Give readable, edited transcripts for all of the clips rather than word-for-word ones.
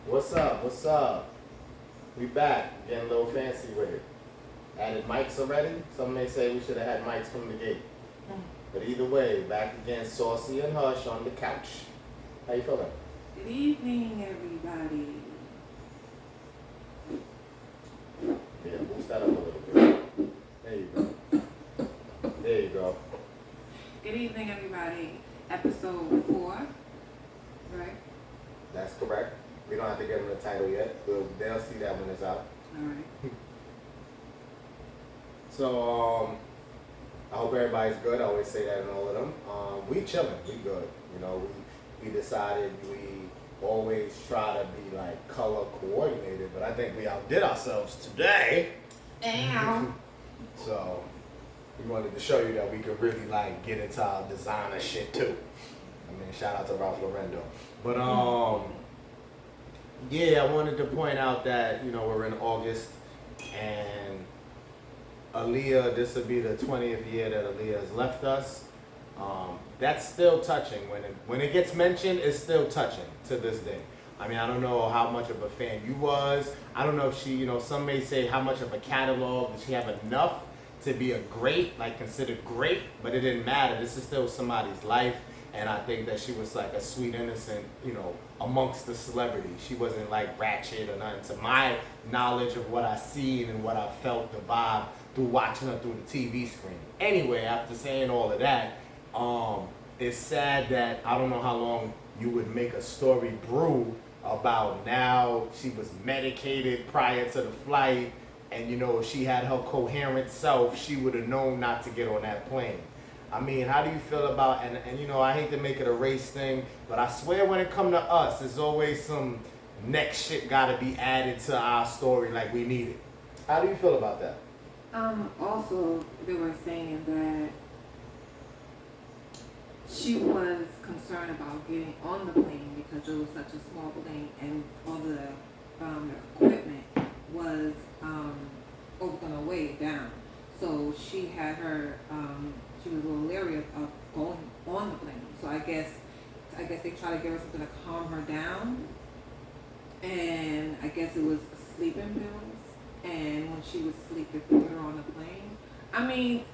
What's up? What's up? We back, getting a little fancy with it. Added mics already? Some may say we should have had mics from the gate. But either way, back again, Saucy and Hush on the couch. How you feeling? Good evening, everybody. Yeah, boost that up a little bit. There you go. There you go. Good evening, everybody. Episode 4, right? That's correct. We don't have to give them the title yet. They'll see that when it's out. All right. So, I hope everybody's good. I always say that in all of them. We chilling. We good. You know, we decided we always try to be like color coordinated, but I think we outdid ourselves today. Damn. So, we wanted to show you that we could really like get into our designer shit too. I mean, shout out to Ralph Lauren. But yeah, I wanted to point out that, you know, we're in August and Aaliyah, this will be the 20th year that Aaliyah has left us. That's still touching. When it gets mentioned, it's still touching to this day. I mean, I don't know how much of a fan you was. I don't know if she, you know, some may say how much of a catalog, did she have enough to be a great, like considered great, but it didn't matter. This is still somebody's life. And I think that she was like a sweet innocent, you know, amongst the celebrities. She wasn't like ratchet or nothing. To my knowledge of what I seen and what I felt the vibe through watching her through the TV screen. Anyway, after saying all of that, it's sad that I don't know how long you would make a story brew about now she was medicated prior to the flight, and you know, if she had her coherent self, she would have known not to get on that plane. I mean, how do you feel about, and you know, I hate to make it a race thing, but I swear when it come to us, there's always some next shit gotta be added to our story like we need it. How do you feel about that? Also, they were saying that she was concerned about getting on the plane because it was such a small plane and all the equipment was going to weigh it down. So she had her, she was a little leery of going on the plane. So I guess they try to give her something to calm her down. And I guess it was sleeping pills. And when she was asleep, they put her on the plane. I mean,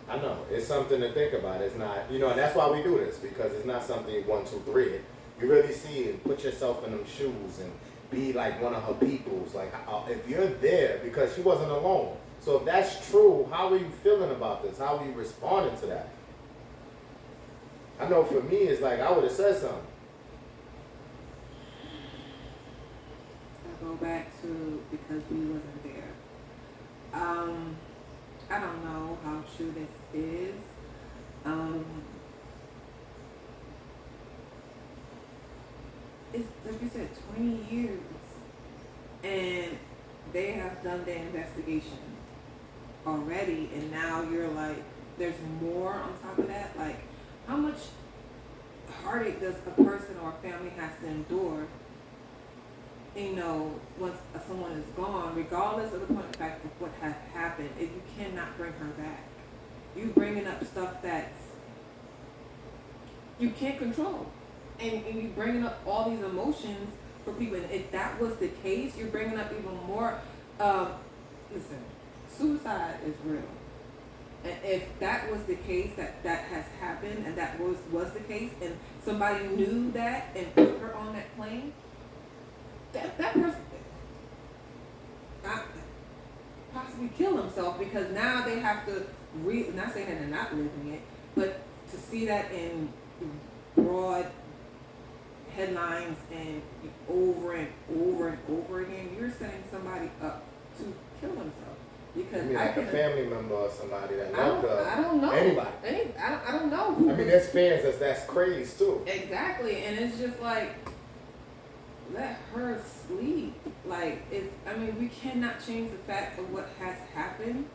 I know, it's something to think about. It's not, you know, and that's why we do this, because it's not something you 1, 2, 3. You really see it, put yourself in them shoes and be like one of her peoples. Like, if you're there, because she wasn't alone. So if that's true, how are you feeling about this? How are you responding to that? I know for me, it's like I would have said something. I go back to because we wasn't there. I don't know how true this is. It's like you said, 20 years, and they have done the investigation already, and now you're like, there's more on top of that. Like, how much heartache does a person or a family has to endure, you know, once someone is gone, regardless of the point of fact of what has happened, if you cannot bring her back. You bringing up stuff that's you can't control. And you bringing up all these emotions for people. And if that was the case, you're bringing up even more. Listen, suicide is real. And if that was the case, that has happened, and that was the case, and somebody knew that and put her on that plane, that person possibly kill himself, because now they have to not saying that they're not living it, but to see that in broad headlines and over and over and over again, you're setting somebody up to kill himself. Because You mean like a family member or somebody that loved her? I don't know. Anybody. I don't know. I mean, there's fans that's crazy too. Exactly, and it's just like, let her sleep. Like, I mean, we cannot change the fact of what has happened,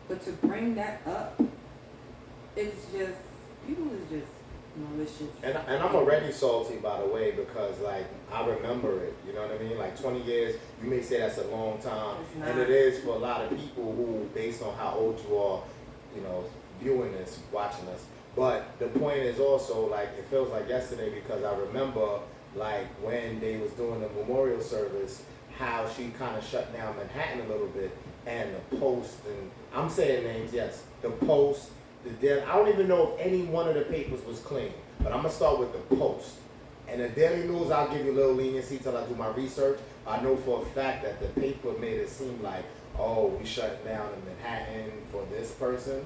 but to bring that up, it's just, people is just malicious. And I'm already salty, by the way, because like I remember it. You know what I mean? Like 20 years, you may say that's a long time, and it is for a lot of people who, based on how old you are, you know, viewing this, watching us. But the point is also, like, it feels like yesterday because I remember, like, when they was doing the memorial service, how she kind of shut down Manhattan a little bit, and the Post, and I'm saying names, yes, the Post, the Daily, I don't even know if any one of the papers was clean, but I'm gonna start with the Post. And the Daily News, I'll give you a little leniency till I do my research. I know for a fact that the paper made it seem like, oh, we shut down in Manhattan for this person.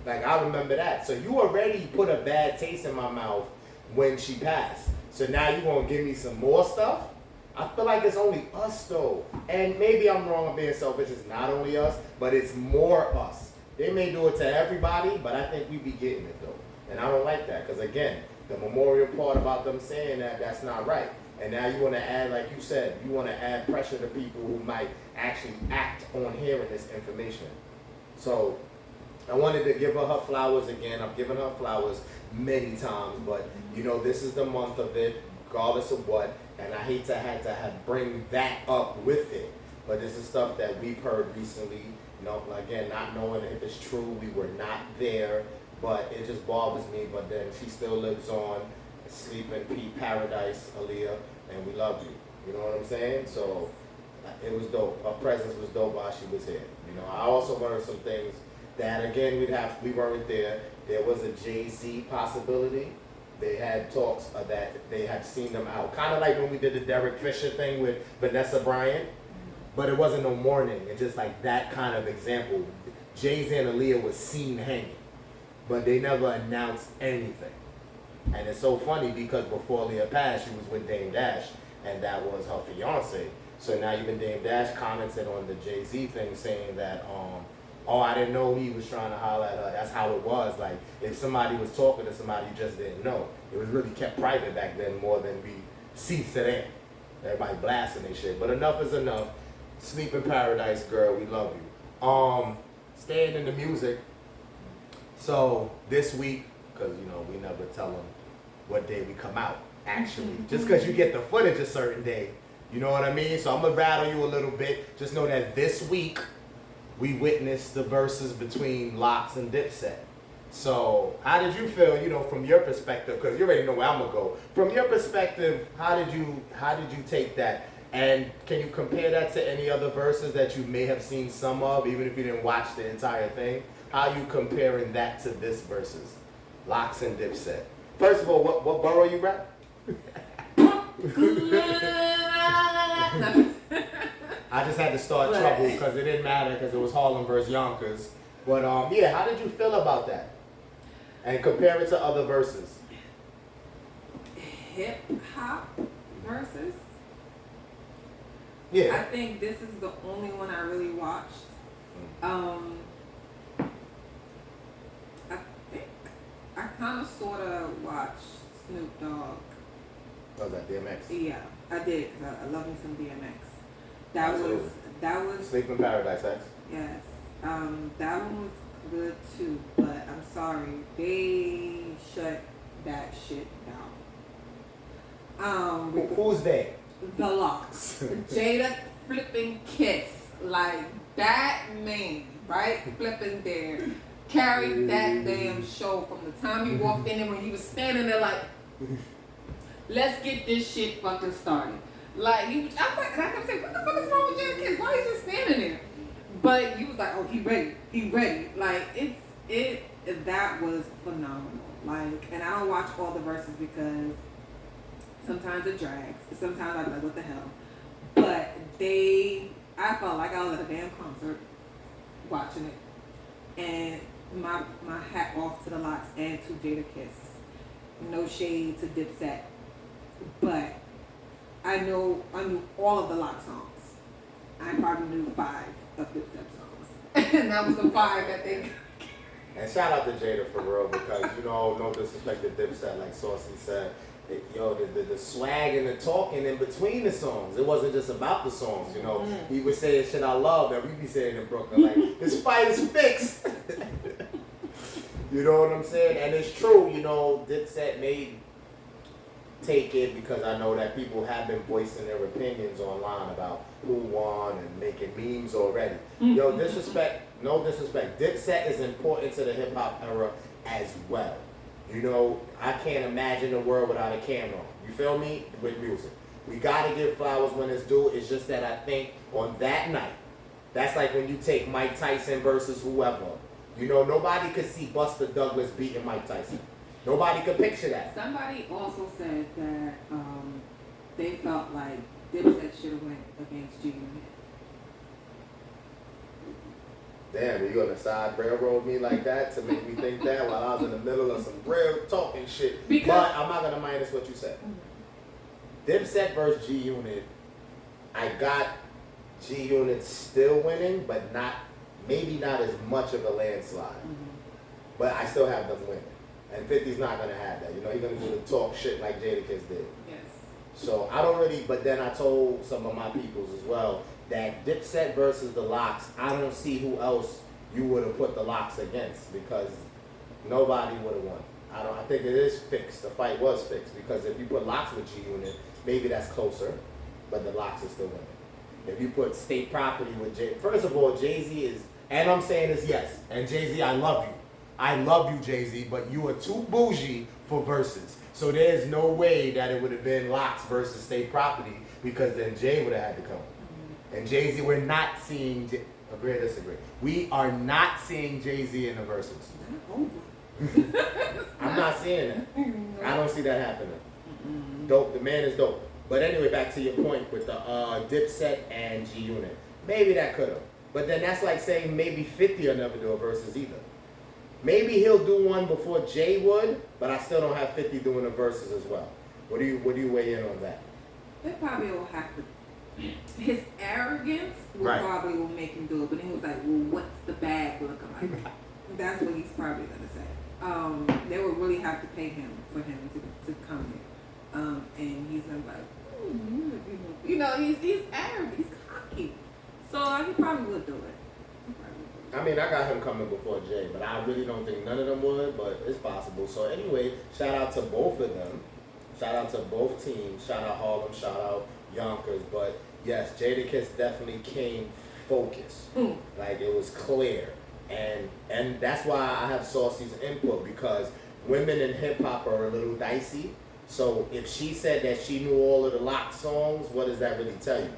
Like, I remember that. So you already put a bad taste in my mouth when she passed. So now you're going to give me some more stuff? I feel like it's only us, though. And maybe I'm wrong, I'm being selfish. It's not only us, but it's more us. They may do it to everybody, but I think we be getting it, though. And I don't like that. Because, again, the memorial part about them saying that, that's not right. And now you want to add, like you said, you want to add pressure to people who might actually act on hearing this information. So I wanted to give her flowers again. I've given her flowers many times, but you know, this is the month of it, regardless of what. And I hate to have bring that up with it, but this is stuff that we've heard recently. You know, again, not knowing if it's true, we were not there, but it just bothers me. But then she still lives on. Sleep in peace, paradise, Aaliyah, and we love you. You know what I'm saying? So it was dope. Her presence was dope while she was here. You know, I also learned some things that, again, we weren't there. There was a Jay-Z possibility. They had talks that they had seen them out. Kind of like when we did the Derek Fisher thing with Vanessa Bryant, but it wasn't no morning. It's just like that kind of example. Jay-Z and Aaliyah was seen hanging, but they never announced anything. And it's so funny because before Aaliyah passed, she was with Dame Dash, and that was her fiance. So now even Dame Dash commented on the Jay-Z thing saying that, oh, I didn't know he was trying to holler at her. That's how it was. Like, if somebody was talking to somebody, you just didn't know. It was really kept private back then more than we see today. Everybody blasting their shit. But enough is enough. Sleep in paradise, girl. We love you. Staying in the music. So this week, because, you know, we never tell them what day we come out, actually. Just because you get the footage a certain day. You know what I mean? So I'm going to rattle you a little bit. Just know that this week, we witnessed the verses between Lox and Dipset. So how did you feel, you know, from your perspective? Because you already know where I'm going to go. From your perspective, how did you take that? And can you compare that to any other verses that you may have seen some of, even if you didn't watch the entire thing? How are you comparing that to this verses? Lox and Dipset. First of all, what borough you rap? I just had to start trouble because it didn't matter because it was Harlem versus Yonkers. But yeah, how did you feel about that? And compare it to other verses. Hip hop verses? Yeah. I think this is the only one I really watched. I kind of sort of watched Snoop Dogg. Oh, that DMX? Yeah, I did because I love me some DMX. That was Sleep in Paradise, X? Yes. That one was good too, but I'm sorry, they shut that shit down. Who's they? The Lox. Jada flipping Kiss. Like that man, right? Flipping there. Carried that damn show from the time he walked in and when he was standing there like, let's get this shit fucking started. Like he was, I kept saying, what the fuck is wrong with Jada Kiss? Why is he just standing there? But he was like, oh, he ready. Like that was phenomenal. Like, and I don't watch all the verses because sometimes it drags. Sometimes I'm like, what the hell? But I felt like I was at a damn concert watching it. And my hat off to the Lox and to Jada Kiss. No shade to Dipset. But I knew all of the Lox songs. I probably knew 5 of Dipset songs. And that was the 5 that they... And shout out to Jada for real because, you know, no disrespect to Dipset, like Saucy said. The swag and the talking in between the songs. It wasn't just about the songs, you know. Mm-hmm. He was saying shit I love that we be saying in Brooklyn, like, this fight is fixed. You know what I'm saying? And it's true, you know, Dipset made take it because I know that people have been voicing their opinions online about who won and making memes already. Yo, disrespect, no disrespect. Dipset is important to the hip hop era as well. You know, I can't imagine a world without a camera. You feel me? With music. We gotta give flowers when it's due. It's just that I think on that night, that's like when you take Mike Tyson versus whoever. You know, nobody could see Buster Douglas beating Mike Tyson. Nobody could picture that. Somebody also said that they felt like Dipset should have went against G Unit. Damn, you gonna side railroad me like that to make me think that while I was in the middle of some real talking shit? Because but I'm not gonna minus what you said. Dipset versus G Unit, I got G Unit still winning, but maybe not as much of a landslide. But I still have them winning. And 50's not gonna have that. You know, he's gonna do the talk shit like Jadakiss did. yes. So I don't really, but then I told some of my peoples as well that Dipset versus the Locks, I don't see who else you would have put the Locks against because nobody would have won. I think it is fixed. The fight was fixed because if you put Locks with G Unit, maybe that's closer, but the Locks is still winning. If you put State Property with first of all, Jay-Z is, and I'm saying this, yes, and Jay-Z, I love you. I love you, Jay-Z, but you are too bougie for Versuz. So there's no way that it would have been Locks versus State Property because then Jay would have had to come. And Jay-Z, we're not seeing, agree or disagree, we are not seeing Jay-Z in the Versuz. I'm not seeing that. I don't see that happening. Dope, the man is dope. But anyway, back to your point with the Dipset and G Unit. Maybe that could have. But then that's like saying maybe 50 will never do a Versuz either. Maybe he'll do one before Jay would, but I still don't have 50 doing a Versuz as well. What do you weigh in on that? They probably will have to. His arrogance probably will make him do it, but then he was like, well, what's the bag looking like? That's what he's probably going to say. They would really have to pay him for him to come here. And he's going to be like, you know, he's arrogant, he's cocky. So he probably would do it. I mean, I got him coming before Jay, but I really don't think none of them would, but it's possible. So anyway, shout out to both of them. Shout out to both teams. Shout out Harlem, shout out Yonkers. But yes, Jadakiss definitely came focused. Like it was clear. And that's why I have Saucy's input because women in hip hop are a little dicey. So if she said that she knew all of the Lock songs, what does that really tell you?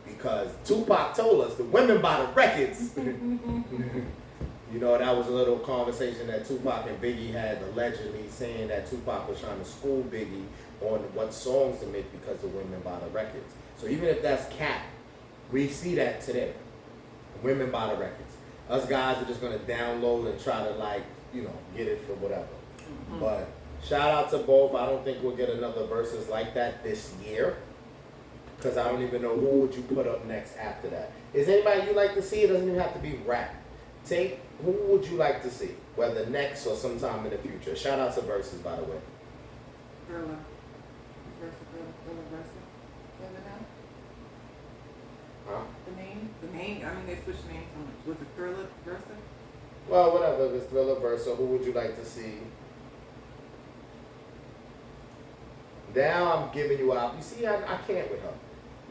Because Tupac told us the women buy the records. You know, that was a little conversation that Tupac and Biggie had allegedly saying that Tupac was trying to school Biggie on what songs to make because the women buy the records. So even if that's cap, we see that today. Women buy the records. Us guys are just going to download and try to get it for whatever. But shout out to both. I don't think we'll get another Versuz like that this year. Because I don't even know who would you put up next after that. Is anybody you like to see? It doesn't even have to be rap. Who would you like to see? Whether next or sometime in the future. Shout out to Versuz, by the way. Thriller. Huh? The name, I mean, they switched names so much. Was it Thriller, Versa? Well, whatever. If it's Thriller, Versa, who would you like to see? Now I'm giving you out. You see, I can't with her.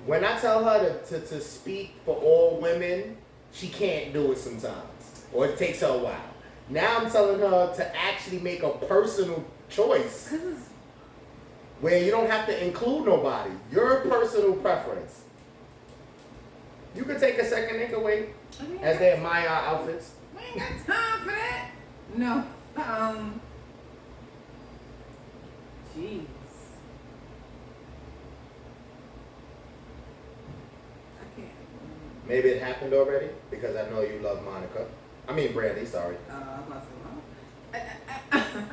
When I tell her to speak for all women, she can't do it sometimes. Or it takes her a while. Now I'm telling her to actually make a personal choice where you don't have to include nobody. Your personal preference. You can take a second, they can wait as they admire our outfits. We ain't got time for that. No. Jeez. I can't. Maybe it happened already because I know you love Monica. I mean Brandy, sorry. I'm about to say,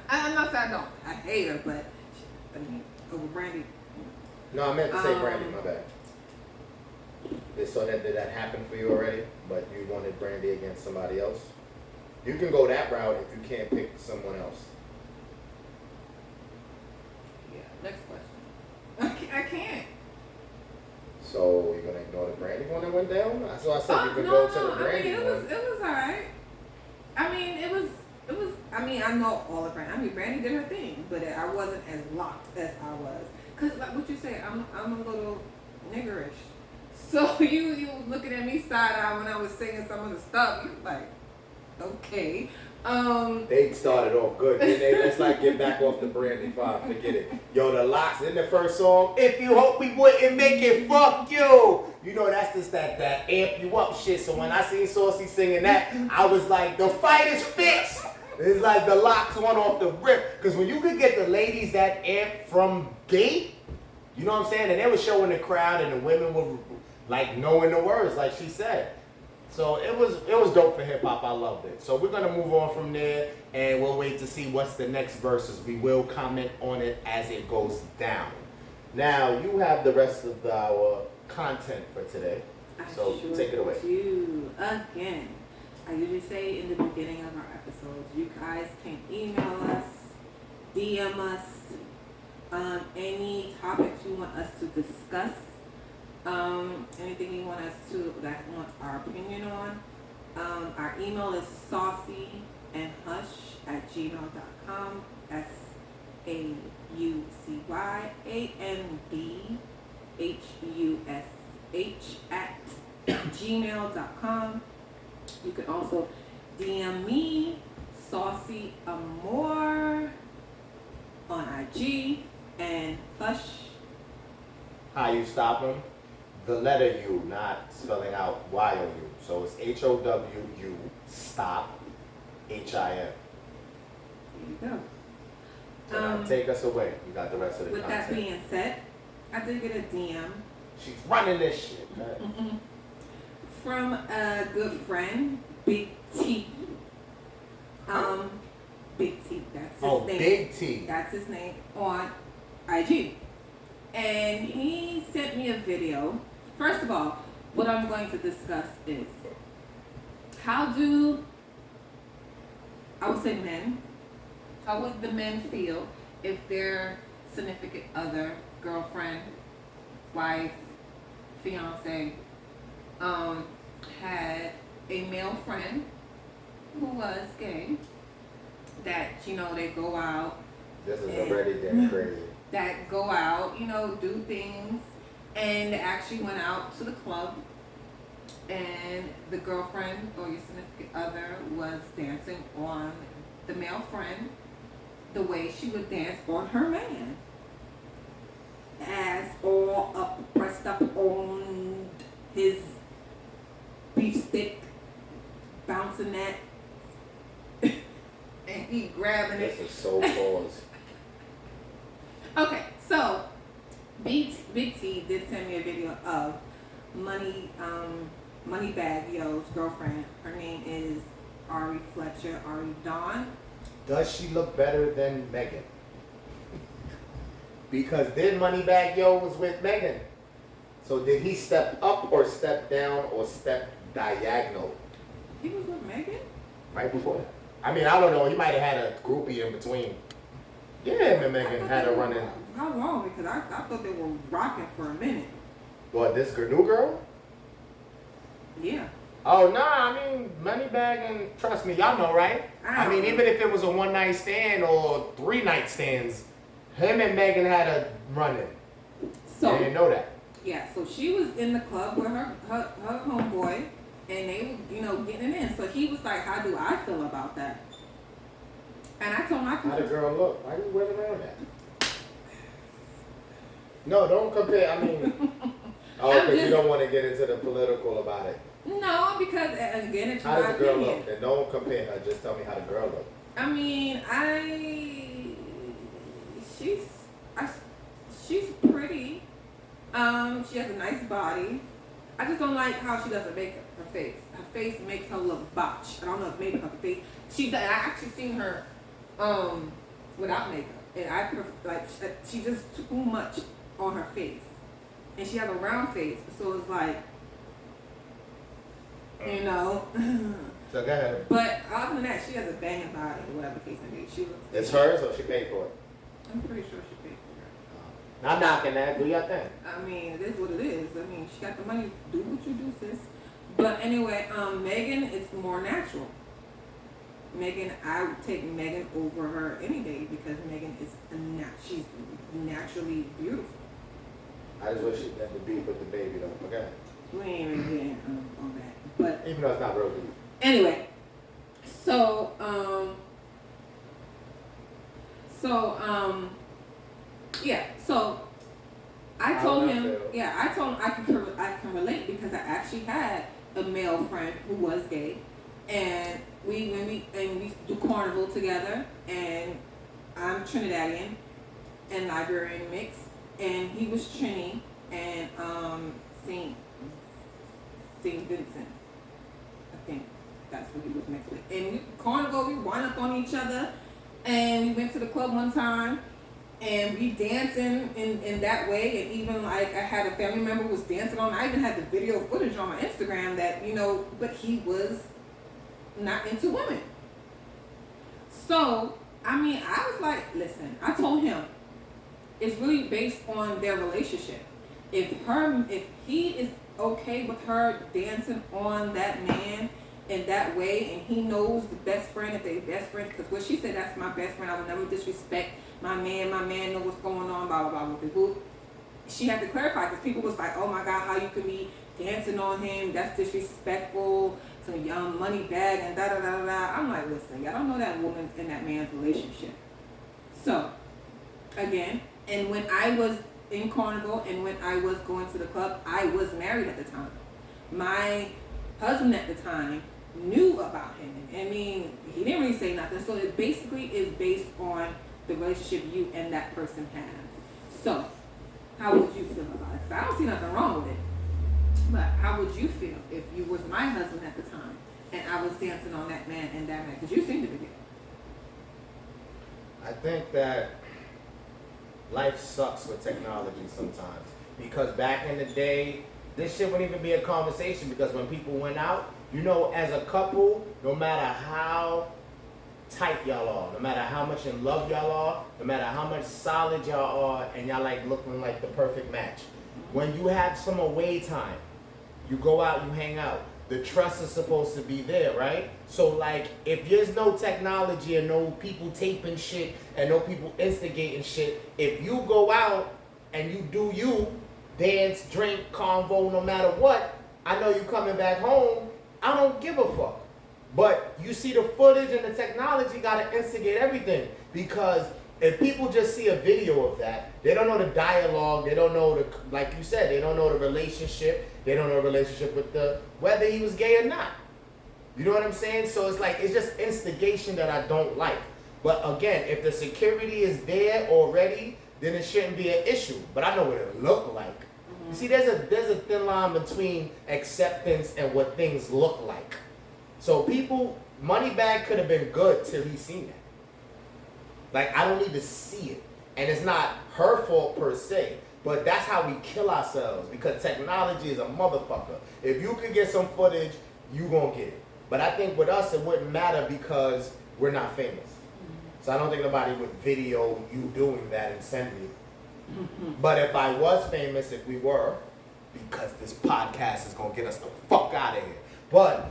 I'm not saying I don't. I hate her, but over Brandy. No, I meant to say Brandy, my bad. So did that happen for you already? But you wanted Brandy against somebody else? You can go that route if you can't pick someone else. Yeah, next question. I can't. So you're gonna ignore the Brandy one that went down? So I said you can go to the Brandy one. It was alright. I mean, it was. I mean, I know all of Brandy. I mean, Brandy did her thing, but I wasn't as locked as I was. Cause like what you say, I'm a little niggerish. So you looking at me side eye when I was singing some of the stuff. You like, okay. They started off good. Then they let's like get back off the Brandy Five. Forget it. Yo, the Locks in the first song. If you hope we wouldn't make it, fuck you. You know that's just that amp you up shit. So when I seen Saucy singing that, I was like, the fight is fixed. It's like the Locks one off the rip. Cause when you could get the ladies that amp from gate, you know what I'm saying? And they were showing the crowd and the women were like knowing the words, like she said. So it was dope for hip hop. I loved it. So we're gonna move on from there, and we'll wait to see what's the next verses. We will comment on it as it goes down. Now you have the rest of our content for today. So sure take it away. do. Again, I usually say in the beginning of our episodes, you guys can email us, DM us, any topics you want us to discuss. Anything you want want our opinion on. Our email is saucyandhush@gmail.com. SAUCYANDBHUSH@gmail.com. You can also DM me, Saucy Amore, on IG, and Hush. How you stop them? The letter U, not spelling out YOU. So it's HOWU, stop, HIM. There you go. So now take us away. You got the rest of the With content. that being said, I did get a DM She's running this shit. Right? from a good friend, Big T. Big T, that's his name. Big T. That's his name on IG. And he sent me a video. First of all, what I'm going to discuss is how would the men feel if their significant other, girlfriend, wife, fiance, had a male friend who was gay, that, they go out. This is already getting crazy. That go out, do things, and they actually went out to the club, and the girlfriend or your significant other was dancing on the male friend the way she would dance on her man. Ass all up, pressed up on his beef stick, bouncing that, and he grabbing it. This is so pause. Okay, so Big T did send me a video of Moneybag Yo's girlfriend. Her name is Ari Fletcher, Ari Dawn. Does she look better than Megan? Because then Moneybag Yo was with Megan. So did he step up or step down or step diagonal? He was with Megan? Right before that. I mean, I don't know. He might have had a groupie in between. Yeah, him and Megan had a run-in. How long? Because I thought they were rocking for a minute. What, this new girl? Yeah. Oh, nah, I mean, Moneybag and, trust me, y'all know, right? I mean, even if it was a one-night stand or 3-night stands, him and Megan had a run-in. So, I didn't know that. Yeah, so she was in the club with her homeboy, and they were, getting it in. So he was like, how do I feel about that? And I told him I could. How the girl look? Why you wearing around that? No, don't compare. I mean, because you don't want to get into the political about it. No, because again, it's how my does the girl opinion. look? And don't compare her. Just tell me how the girl look. I mean, she's pretty. She has a nice body. I just don't like how she doesn't make her face. Her face makes her look botched. I don't know if maybe her face. I actually seen her without makeup, and she just too much on her face, and she has a round face, so it's like, So go ahead. But other than that, she has a banging body, or whatever case may be. It's hers, or she paid for it? I'm pretty sure she paid for it. Not knocking that. Do your thing. I mean, it is what it is. I mean, she got the money. Do what you do, sis. But anyway, Megan is more natural. Megan, I would take Megan over her any day because Megan is she's naturally beautiful. I just wish that the beef with the baby though. Okay. We ain't even getting on that, but Even though it's not real beef. anyway, so yeah, so I told him, I can relate because I actually had a male friend who was gay, and we do carnival together, and I'm Trinidadian and Liberian mix, and he was Trini and Saint Vincent, I think that's what he was mixed with. And we carnival, we wind up on each other, and we went to the club one time. And we dancing in that way, and even like I had a family member who was dancing on. I even had the video footage on my Instagram that but he was not into women. So I mean, I was like, listen, I told him it's really based on their relationship. If he is okay with her dancing on that man in that way, and he knows the best friend, if they best friends, because what she said, that's my best friend, I will never disrespect my man know what's going on, blah, blah, blah, with the boo. She had to clarify, because people was like, oh my God, how you could be dancing on him, that's disrespectful, some young money bag, and da da da da da. I'm like, listen, y'all don't know that woman's in that man's relationship. So, again, and when I was in carnival, and when I was going to the club, I was married at the time. My husband at the time knew about him. I mean, he didn't really say nothing. So it basically is based on the relationship you and that person have. So, how would you feel about it? Because I don't see nothing wrong with it. But how would you feel if you was my husband at the time and I was dancing on that man and that man? Because you've seen the video. I think that life sucks with technology sometimes. Because back in the day, this shit wouldn't even be a conversation, because when people went out, as a couple, no matter how tight y'all are, no matter how much in love y'all are, no matter how much solid y'all are, and y'all like looking like the perfect match. When you have some away time, you go out, you hang out. The trust is supposed to be there, right? So like, if there's no technology and no people taping shit and no people instigating shit, if you go out and you do you, dance, drink, convo, no matter what, I know you coming back home, I don't give a fuck. But you see the footage and the technology gotta instigate everything, because if people just see a video of that, they don't know the dialogue, they don't know like you said, they don't know the relationship, they don't know the relationship with whether he was gay or not. You know what I'm saying? So it's just instigation that I don't like. But again, if the security is there already, then it shouldn't be an issue. But I know what it looked like. Mm-hmm. You see, there's a thin line between acceptance and what things look like. So Moneybag could have been good till he seen it. Like, I don't need to see it. And it's not her fault per se, but that's how we kill ourselves, because technology is a motherfucker. If you could get some footage, you gonna get it. But I think with us, it wouldn't matter because we're not famous. Mm-hmm. So I don't think nobody would video you doing that and send me. Mm-hmm. But if I was famous, if we were, because this podcast is gonna get us the fuck out of here. But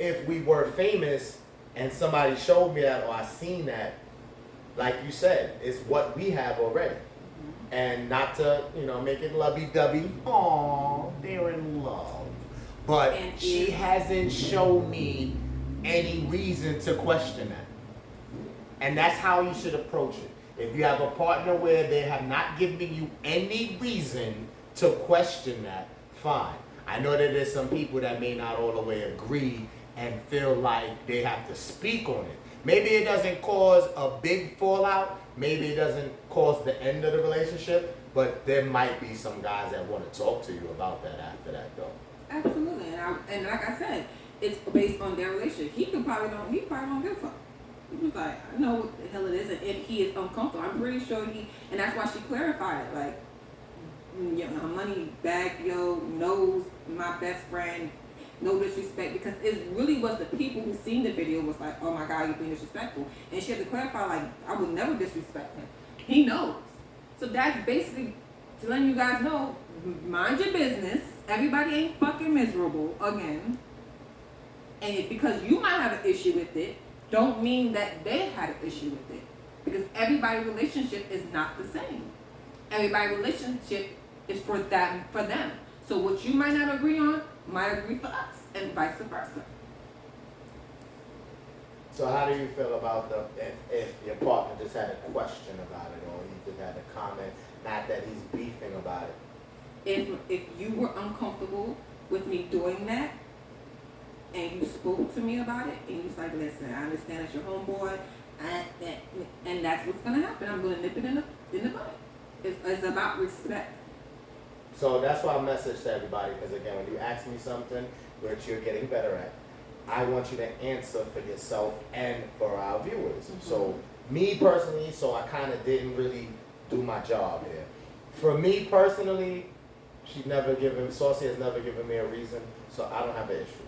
if we were famous and somebody showed me that or I seen that, like you said, it's what we have already. Mm-hmm. And not to, make it lovey-dovey. Aww, they're in love. But she hasn't shown me any reason to question that. And that's how you should approach it. If you have a partner where they have not given you any reason to question that, fine. I know that there's some people that may not all the way agree and feel like they have to speak on it. Maybe it doesn't cause a big fallout. Maybe it doesn't cause the end of the relationship. But there might be some guys that want to talk to you about that after that, though. Absolutely, and like I said, it's based on their relationship. He probably don't give a fuck. He was like, I know what the hell it is, and if he is uncomfortable, I'm pretty sure and that's why she clarified it. Like, Moneybag knows my best friend. No disrespect, because it really was the people who seen the video was like, oh my God, you're being disrespectful. And she had to clarify, like, I would never disrespect him. He knows. So that's basically to letting you guys know, mind your business. Everybody ain't fucking miserable again. And because you might have an issue with it, don't mean that they had an issue with it. Because everybody's relationship is not the same. Everybody's relationship is for them. So what you might not agree on might agree for us, and vice versa. So how do you feel about if your partner just had a question about it, or he just had a comment, not that he's beefing about it? If you were uncomfortable with me doing that, and you spoke to me about it, and you was like, listen, I understand it's your homeboy, and that's what's gonna happen. I'm gonna nip it in the bud. It's about respect. So that's why I message to everybody, because again, when you ask me something which you're getting better at, I want you to answer for yourself and for our viewers. Mm-hmm. So me personally, so I kind of didn't really do my job here. For me personally, Saucy has never given me a reason, so I don't have an issue.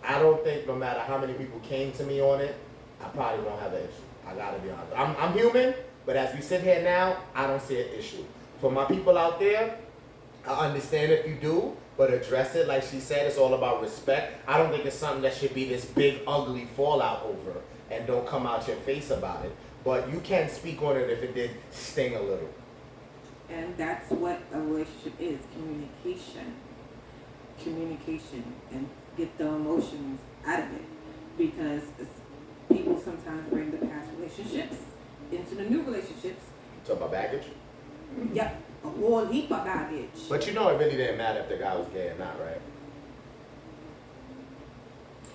I don't think no matter how many people came to me on it, I probably won't have an issue. I gotta be honest. I'm human, but as we sit here now, I don't see an issue. For my people out there, I understand if you do, but address it. Like she said, it's all about respect. I don't think it's something that should be this big, ugly fallout over, and don't come out your face about it. But you can speak on it if it did sting a little. And that's what a relationship is, communication, and get the emotions out of it. Because people sometimes bring the past relationships into the new relationships. Talk about baggage? Yep, a whole heap of baggage. But you know it really didn't matter if the guy was gay or not, right?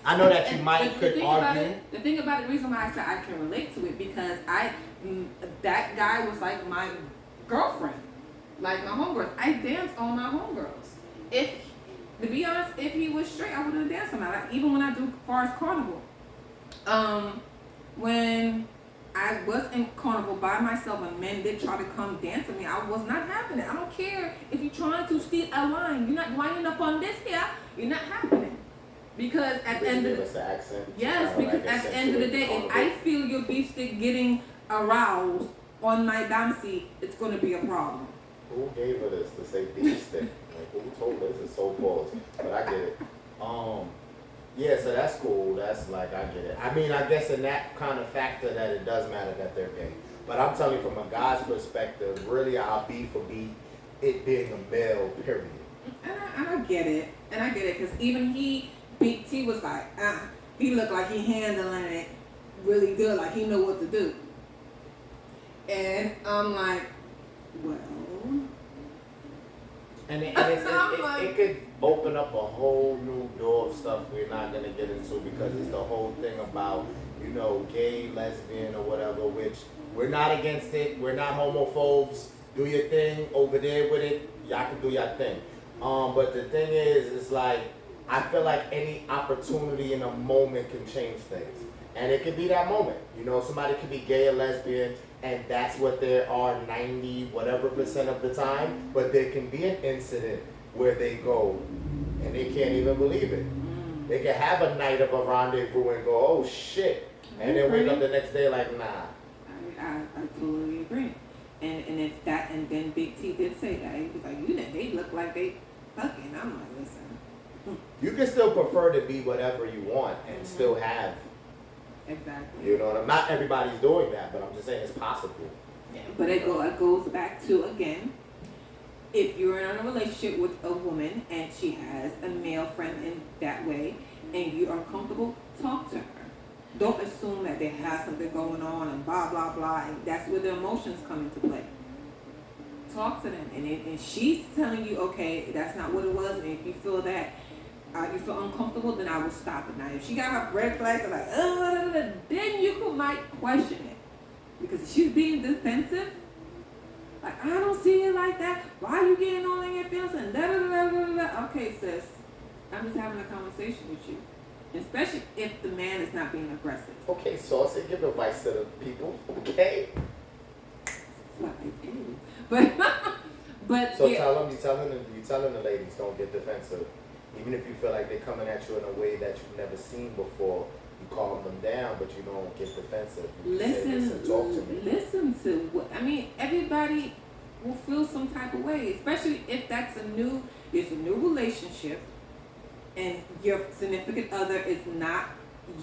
I know that you could argue. The thing about it, the reason why I said I can relate to it, because that guy was like my girlfriend, like my homegirls. I danced on my homegirls. To be honest, if he was straight, I would have danced on that. Like, even when I do Forest Carnival, when I was in Carnival by myself and men did try to come dance with me, I was not having it. I don't care if you're trying to steal a line. You're not winding up on this here. You're not happening. Because at the end of the day, if I feel your beef stick getting aroused on my bouncy, it's going to be a problem. Who gave her this to say beef stick? Like, who told her this is so pause? But I get it. Yeah, so that's cool. That's like, I get it. I mean, I guess in that kind of factor that it does matter that they're gay. But I'm telling you from a guy's perspective, really our beef would be it being a male, period. And I get it. Because even Big T was like, he looked like he handling it really good, like he know what to do. And I'm like, well. And it could open up a whole new door of stuff we're not going to get into, because it's the whole thing about, gay, lesbian, or whatever, which we're not against it. We're not homophobes. Do your thing over there with it. Y'all can do your thing. But the thing is, it's like, I feel like any opportunity in a moment can change things. And it could be that moment. Somebody could be gay or lesbian, and that's what they are 90 whatever % of the time. But there can be an incident where they go and they can't even believe it. They can have a night of a rendezvous and go, oh shit. And then wake up the next day like, nah. I totally agree. And then Big T did say that. He was like, they look like they fucking. I'm like, listen. You can still prefer to be whatever you want and still have. Exactly. Not everybody's doing that, but I'm just saying it's possible. Yeah, but it goes back to, again, if you're in a relationship with a woman and she has a male friend in that way and you're uncomfortable, talk to her. Don't assume that they have something going on and blah, blah, blah. And that's where the emotions come into play. Talk to them. And she's telling you, okay, that's not what it was. And if you feel that, you feel uncomfortable, then I will stop it. Now, if she got her red flags, I'm like, then you might question it. Because if she's being defensive, like, I don't see it like that. Why are you getting all in your feelings? And da-da-da-da-da-da. Okay, sis, I'm just having a conversation with you. Especially if the man is not being aggressive. Okay, Saucy, give advice to the people, okay? But so yeah. you telling the ladies, don't get defensive. Even if you feel like they're coming at you in a way that you've never seen before, you calm them down, but you don't get defensive. Listen, talk to me. Listen to what everybody will feel some type of way, especially if it's a new relationship, and your significant other is not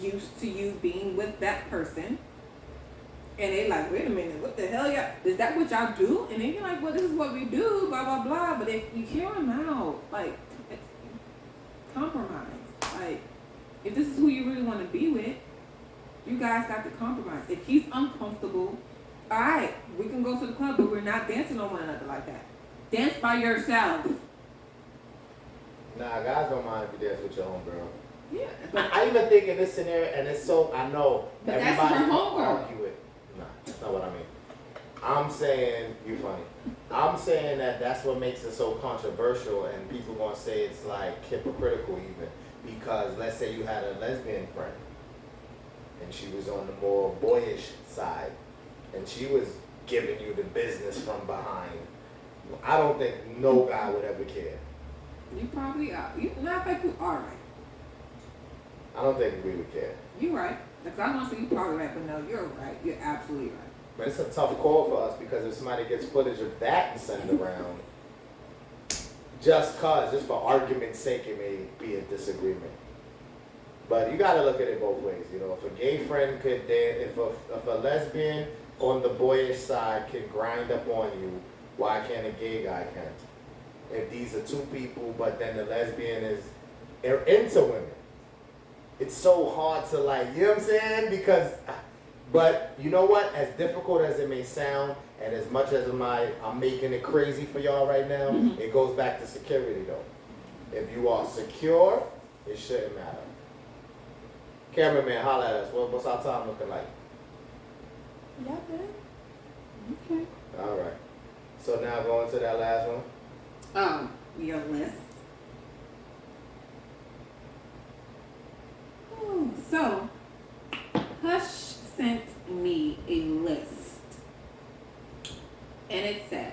used to you being with that person, and they like, wait a minute, what the hell, y'all? Is that what y'all do? And then you're like, well, this is what we do, blah blah blah. But if you hear them out, like, it's compromise. Like, if this is who you really want to be with, you guys got to compromise. If he's uncomfortable, all right, we can go to the club, but we're not dancing on one another like that. Dance by yourself. Nah, guys don't mind if you dance with your homegirl. Yeah, but I even think in this scenario, and it's so, I know But that's everybody her can homegirl. argue it. Nah, that's not what I mean. I'm saying, you funny. I'm saying that that's what makes it so controversial, and people gonna say it's like hypocritical even. Because let's say you had a lesbian friend, and she was on the more boyish side, and she was giving you the business from behind. I don't think no guy would ever care. you probably are. Matter of fact, you are right. I don't think we would care. You're right. Because I want to say you're probably right, but no, you're right. You're absolutely right. But it's a tough call for us because if somebody gets footage of that and send it around, just for argument's sake, it may be a disagreement. But you gotta look at it both ways. You know, if a gay friend could dance, if a lesbian on the boyish side can grind up on you, why can't a gay guy can? If these are two people, but then the lesbian is into women, it's so hard to like, you know what I'm saying? Because, but you know what? As difficult as it may sound, and as much as I'm making it crazy for y'all right now, it goes back to security though. If you are secure, it shouldn't matter. Cameraman, holla at us. What's our time looking like? Yeah, good. Okay. All right. So now going to that last one. Your list. Ooh, so, Hush sent me a list. And it says,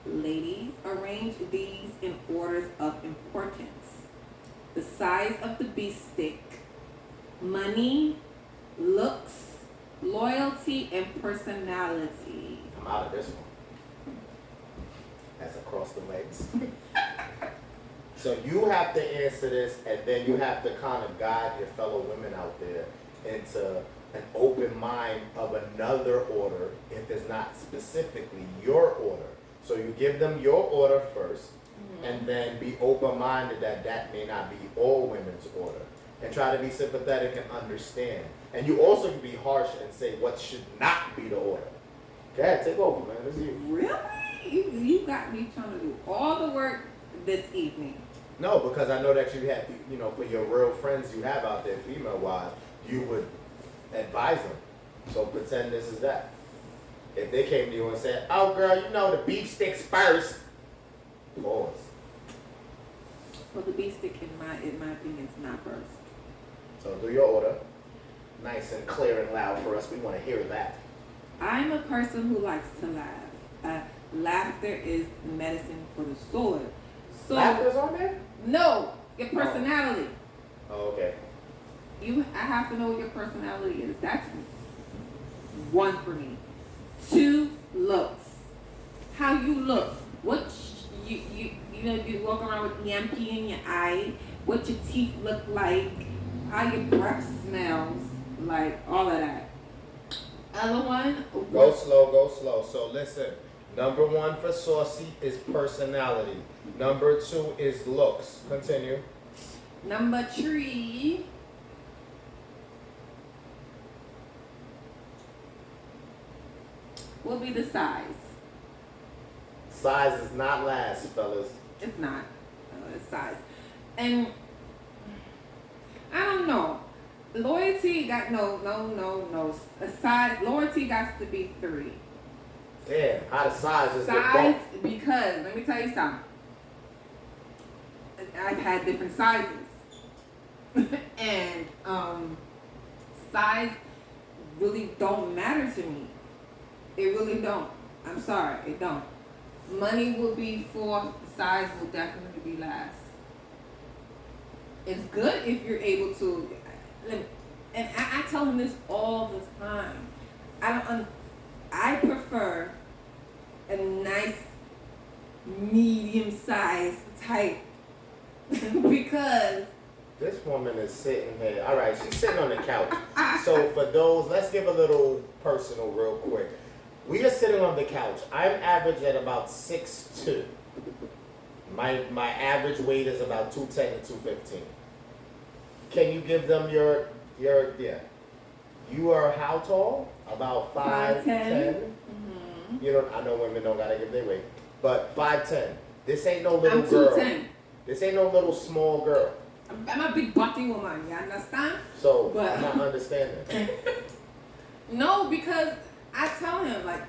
ladies, arrange these in orders of importance. The size of the beef stick, money, looks, loyalty, and personality. I'm out of this one. That's across the legs. So you have to answer this, and then you have to kind of guide your fellow women out there into an open mind of another order if it's not specifically your order. So you give them your order first, and then be open-minded that may not be all women's order. And try to be sympathetic and understand. And you also can be harsh and say what should not be the order. Go ahead, take over, man. This is you. Really? You got me trying to do all the work this evening. No, because I know that you have, for your real friends you have out there, female-wise, you would advise them. So pretend this is that. If they came to you and said, oh, girl, the beef sticks first. Pause. Well, the beef stick, in my opinion, is not first. So do your order. Nice and clear and loud for us. We want to hear that. I'm a person who likes to laugh. Laughter is medicine for the soul. So, Laughter's on there? No, your personality. Oh, okay. I have to know what your personality is. That's one for me. 2, looks. How you look. What you walk around with EMP in your eye. What your teeth look like. How your breath smells. Like all of that. Other one. Go slow. So listen. Number 1 for saucy is personality. Number 2 is looks. Continue. Number 3. Will be the size. Size is not last, fellas. It's not. It's size. And I don't know. Loyalty got no. A size. Loyalty got to be 3. Damn, how the size is Size, because let me tell you something. I've had different sizes, and size really don't matter to me. It really don't. I'm sorry, it don't. Money will be 4. Size will definitely be last. It's good if you're able to, and I tell him this all the time. I prefer a nice medium-sized type because This woman is sitting here. All right, she's sitting on the couch. So for those, let's give a little personal real quick. We are sitting on the couch. I'm average at about 6'2". My average weight is about 210 to 215. Can you give them your yeah? You are how tall? About 5'10". Mm-hmm. You know, I know women don't gotta give their weight, but 5'10". This ain't no little girl. 210. This ain't no little small girl. I'm a big body woman, you understand? So but I'm not understanding. No, because I tell him like,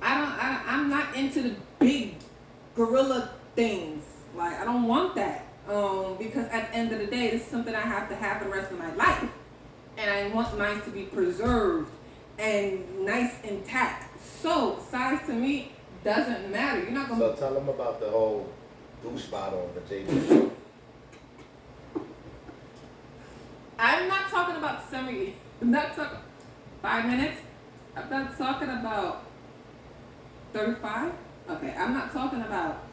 I'm not into the big gorilla things. Like I don't want that. Because at the end of the day, this is something I have to have for the rest of my life, and I want mine to be preserved and nice intact. So size to me doesn't matter. You're not gonna. So tell them about the whole douche bottle on the JJ. I'm not talking about I'm not talking 5 minutes. I'm not talking about 35. Okay, I'm not talking about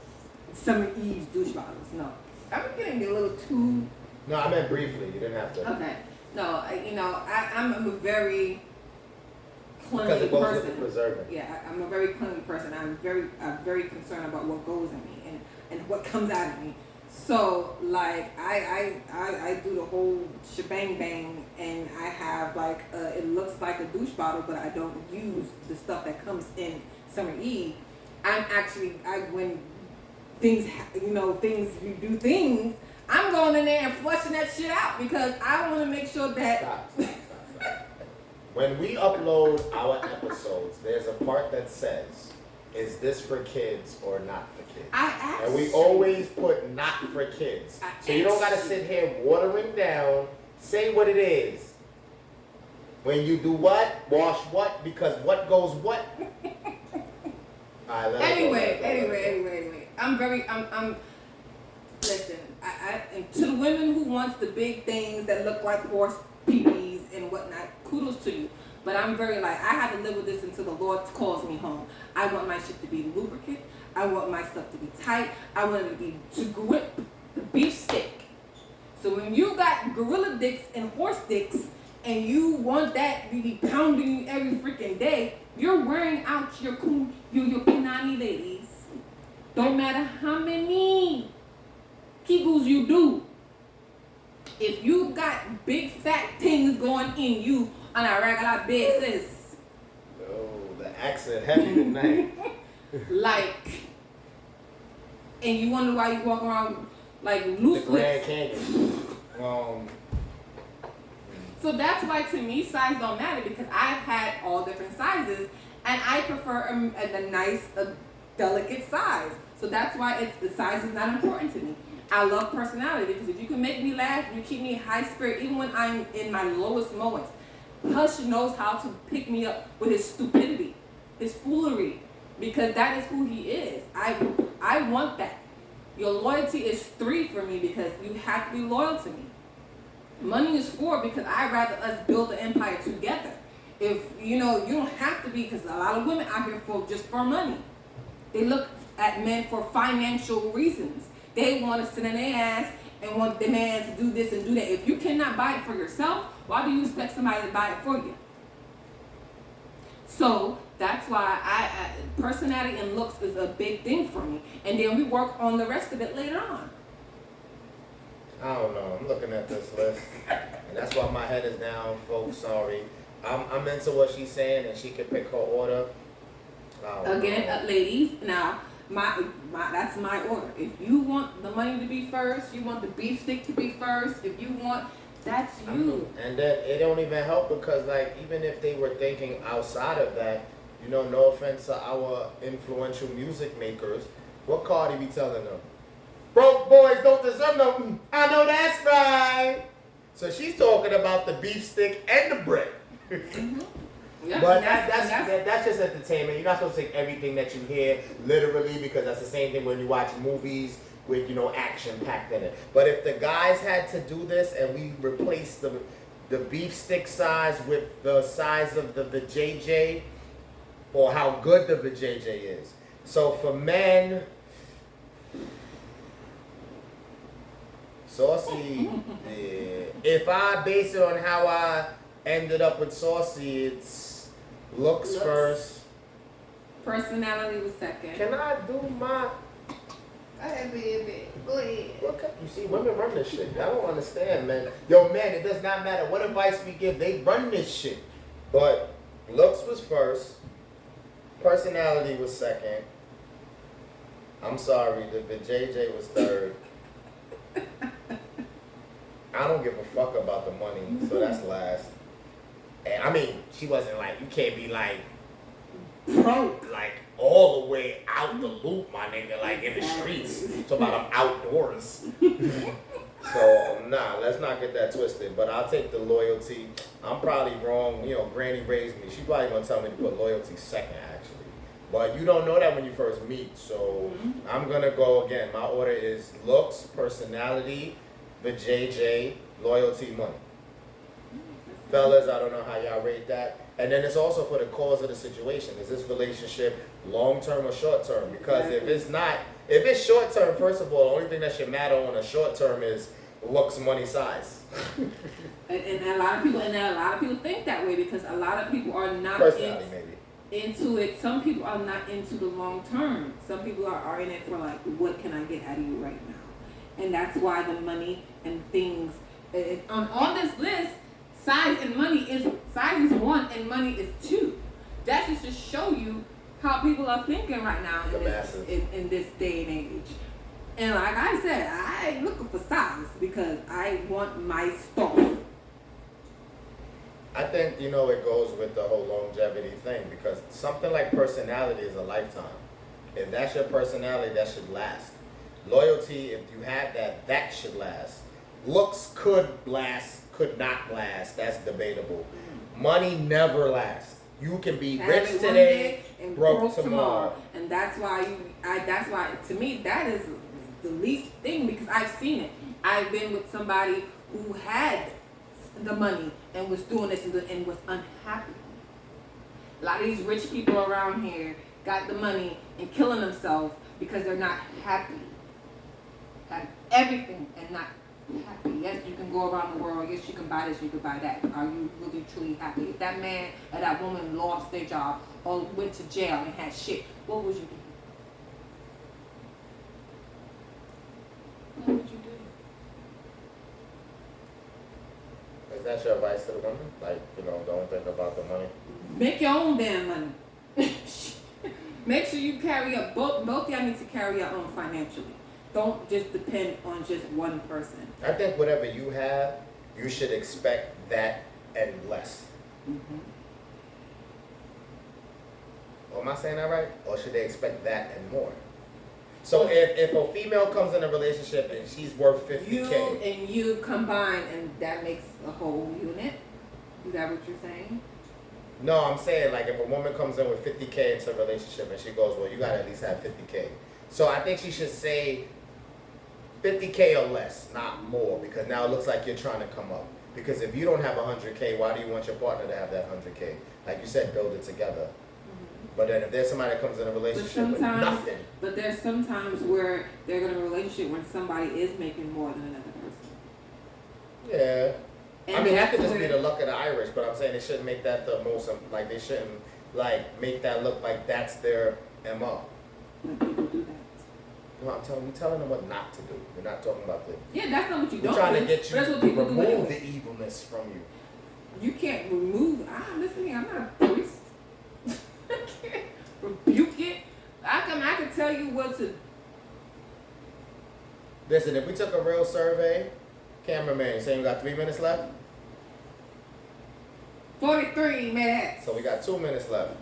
Summer Eve's douche bottles. No, I'm getting a little too. No, I meant briefly. You didn't have to. Okay, no, I'm a very cleanly because it goes person. with the preserving. Yeah, I'm a very cleanly person. I'm very concerned about what goes in me and what comes out of me. So like I do the whole shebang bang, and I have like it looks like a douche bottle, but I don't use the stuff that comes in Summer Eve. When things you do things, I'm going in there and flushing that shit out because I want to make sure that. Stop. When we upload our episodes, there's a part that says, "Is this for kids or not for kids?" And we always put "not for kids," so you don't gotta sit here watering down. Say what it is. When you do what, wash what, because what goes what. Anyway. I'm listen, and to the women who wants the big things that look like horse peepees and whatnot, kudos to you. But I'm very I had to live with this until the Lord calls me home. I want my shit to be lubricant. I want my stuff to be tight. I want it to grip the beef stick. So when you got gorilla dicks and horse dicks, and you want that to be pounding you every freaking day, you're wearing out your punani ladies. Don't matter how many kegels you do. If you got big fat things going in you on a regular basis. Oh, the accent heavy tonight. And you wonder why you walk around like loose the Grand Canyon. So that's why to me size don't matter, because I've had all different sizes and I prefer a nice, delicate size. So that's why the size is not important to me. I love personality, because if you can make me laugh, you keep me high spirit, even when I'm in my lowest moments. Hush knows how to pick me up with his stupidity, his foolery, because that is who he is. I want that. Your loyalty is 3 for me, because you have to be loyal to me. Money is 4 because I'd rather us build an empire together. If you don't have to be, because a lot of women out here just for money. They look at men for financial reasons. They want to sit in their ass and want the man to do this and do that. If you cannot buy it for yourself, why do you expect somebody to buy it for you? So that's why personality and looks is a big thing for me. And then we work on the rest of it later on. I don't know. I'm looking at this list, and that's why my head is down, folks. Sorry. I'm into what she's saying, and she can pick her order. Again, ladies, now my that's my order. If you want the money to be first, you want the beef stick to be first. If you want, that's you. And then it don't even help, because even if they were thinking outside of that, no offense to our influential music makers, what Cardi be telling them? Broke boys don't deserve no. I know that's right. So she's talking about the beef stick and the bread. Mm-hmm. Yeah, but that's just entertainment. You're not supposed to take everything that you hear literally, because that's the same thing when you watch movies with action packed in it. But if the guys had to do this and we replaced the beef stick size with the size of the vajayjay, or how good the vajayjay is. So for men, Saucy, yeah. If I base it on how I ended up with Saucy, it's looks first. Personality was second. Can I do my... Go ahead, baby. Go ahead. You see, women run this shit. I don't understand, man. Yo, man, it does not matter what advice we give. They run this shit. But looks was first. Personality was second. I'm sorry, the JJ was third. I don't give a fuck about the money, so that's last. And I mean, she wasn't like, you can't be like broke, like all the way out the loop, my nigga, like in the streets. It's about I'm outdoors. So nah, let's not get that twisted. But I'll take the loyalty. I'm probably wrong. You know, Granny raised me. She probably gonna tell me to put loyalty second, actually. But you don't know that when you first meet. So I'm gonna go again. My order is looks, personality, the JJ, loyalty, money. Fellas, I don't know how y'all rate that. And then it's also for the cause of the situation. Is this relationship long-term or short-term? Because if it's short-term, first of all, the only thing that should matter on a short-term is looks, money, size. and a lot of people think that way because a lot of people are not into it. Some people are not into the long-term. Some people are in it for like, what can I get out of you right now? And that's why the money and things on this list. Size is 1 and money is 2. That should just show you how people are thinking right now in this day and age. And like I said, I ain't looking for size because I want my stuff. I think, it goes with the whole longevity thing because something like personality is a lifetime. If that's your personality, that should last. Loyalty, if you have that should last. Looks could last. Could not last. That's debatable. Money never lasts. You can be rich today and broke tomorrow. And that's why to me that is the least thing because I've seen it. I've been with somebody who had the money and was doing this and was unhappy. A lot of these rich people around here got the money and killing themselves because they're not happy. Have everything and not happy. Yes, you can go around the world. Yes, you can buy this, you can buy that. Are you really truly happy? If that man or that woman lost their job or went to jail and had shit, what would you do? What would you do? Is that your advice to the woman? Like, don't think about the money. Make your own damn money. Make sure you carry up. Both y'all need to carry your own financially. Don't just depend on just one person. I think whatever you have, you should expect that and less. Mm-hmm. Am I saying that right? Or should they expect that and more? So if a female comes in a relationship and she's worth $50K. You and you combine and that makes a whole unit? Is that what you're saying? No, I'm saying like if a woman comes in with $50K into a relationship and she goes, well, you gotta at least have $50K. So I think she should say $50K or less, not more, because now it looks like you're trying to come up. Because if you don't have $100K, why do you want your partner to have that $100K? Like you said, build it together. Mm-hmm. But then if there's somebody that comes in a relationship with nothing. But there's sometimes where they're in a relationship when somebody is making more than another person. Yeah. And I mean, that could just be the luck of the Irish, but I'm saying they shouldn't make that the most, like they shouldn't like make that look like that's their MO. When people do that. No, we're telling them what not to do. We're not talking about the... Yeah, that's not what you we're don't trying do. to get you that's what to people remove do anyway. the evilness from you. You can't remove... listen here, I'm not a priest. I can't rebuke it. I can tell you what to... Listen, if we took a real survey, cameraman, you saying we got 3 minutes left? 43 minutes. So we got 2 minutes left.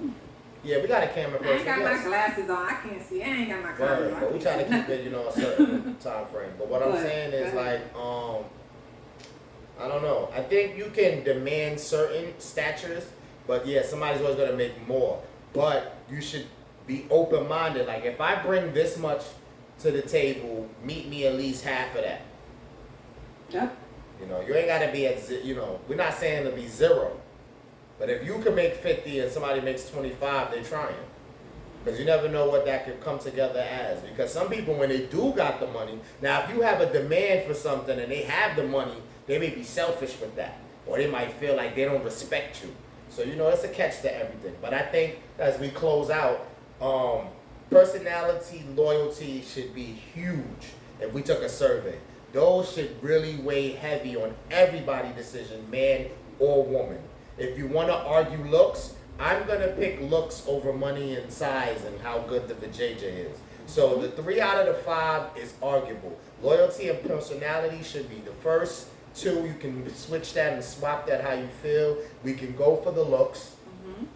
Yeah, we got a camera person. I ain't got my glasses on. I can't see. I ain't got my glasses on. But we trying to keep it, a certain time frame. But what I'm saying is like, I don't know. I think you can demand certain statures, but yeah, somebody's always gonna make more. But you should be open-minded. Like if I bring this much to the table, meet me at least half of that. Yep. You ain't gotta be at we're not saying to be 0. But if you can make 50 and somebody makes 25, they're trying. Because you never know what that could come together as. Because some people, when they do got the money, now if you have a demand for something and they have the money, they may be selfish with that. Or they might feel like they don't respect you. So, you know, it's a catch to everything. But I think as we close out, personality, loyalty should be huge if we took a survey. Those should really weigh heavy on everybody's decision, man or woman. If you want to argue looks, I'm going to pick looks over money and size and how good the vajayjay is. So the 3 out of the 5 is arguable. Loyalty and personality should be the first 2. You can switch that and swap that how you feel. We can go for the looks.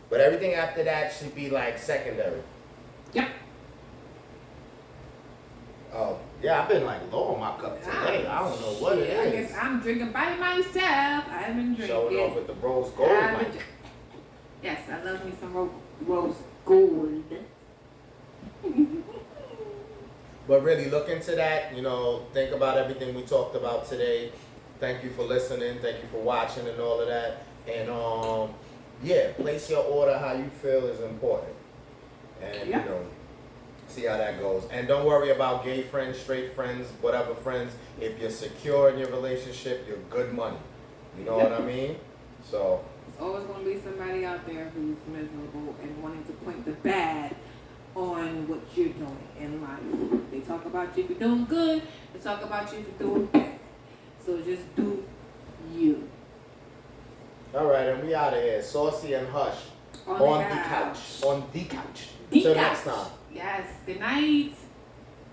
But everything after that should be like secondary. Yep. Oh, yeah, I've been like low on my cup today. I don't know what it is. I guess I'm drinking by myself. I've been drinking. Showing off with the rose gold, Mike. Yes, I love me some rose gold. But really look into that, you know, think about everything we talked about today. Thank you for listening, thank you for watching and all of that. And yeah, place your order how you feel is important. And you know, see how that goes. And don't worry about gay friends, straight friends, whatever friends. If you're secure in your relationship, you're good money. You know what I mean? So there's always going to be somebody out there who's miserable and wanting to point the bad on what you're doing in life. They talk about you if you're doing good. They talk about you if you're doing bad. So just do you. all right, and we out of here. Saucy and Hush On on the the couch. couch. On the couch. The Till couch. next time. Yes. Good night.